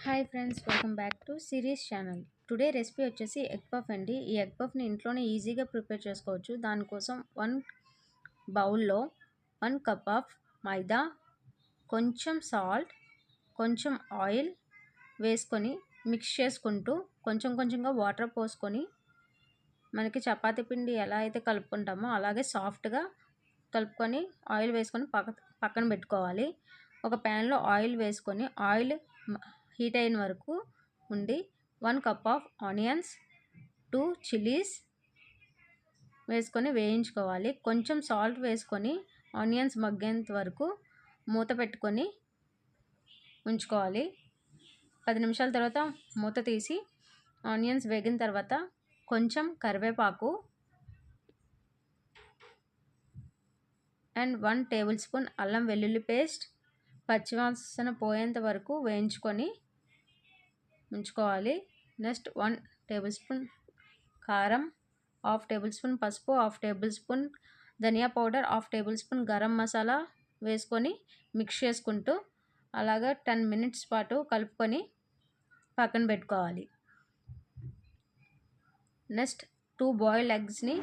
Hi friends, welcome back to series channel. Today recipe వచ్చేసి egg puff అండి. ఈ egg పఫ్ని ఇంట్లోనే ఈజీగా ప్రిపేర్ చేసుకోవచ్చు. దానికోసం 1 బౌల్లో 1 కప్ ఆఫ్ మైదా, కొంచెం సాల్ట్, కొంచెం ఆయిల్ వేసుకొని మిక్స్ చేసుకుంటూ కొంచెం కొంచెంగా వాటర్ పోసుకొని మనకి చపాతీ పిండి ఎలా అయితే కలుపుకుంటామో అలాగే సాఫ్ట్గా కలుపుకొని ఆయిల్ వేసుకొని పక్కన పెట్టుకోవాలి. ఒక ప్యాన్లో ఆయిల్ వేసుకొని ఆయిల్ హీట్ అయిన వరకు ఉండి 1 కప్ ఆఫ్ ఆనియన్స్, 2 చిల్లీస్ వేసుకొని వేయించుకోవాలి. కొంచెం సాల్ట్ వేసుకొని ఆనియన్స్ మగ్గేంత వరకు మూత పెట్టుకొని ఉంచుకోవాలి. 10 నిమిషాల తర్వాత మూత తీసి ఆనియన్స్ వేగిన తర్వాత కొంచెం కరివేపాకు అండ్ 1 టేబుల్ స్పూన్ అల్లం వెల్లుల్లి పేస్ట్ పచ్చివాసన పోయేంత వరకు వేయించుకొని ఉంచుకోవాలి. నెక్స్ట్ 1 టేబుల్ స్పూన్ కారం, 1/2 టేబుల్ స్పూన్ పసుపు, 1/2 టేబుల్ స్పూన్ ధనియా powder, 1/2 table spoon garam masala వేసుకొని మిక్స్ చేసుకుంటూ అలాగా 10 మినిట్స్ పాటు కలుపుకొని పక్కన పెట్టుకోవాలి. నెక్స్ట్ 2 బాయిల్డ్ ఎగ్స్ని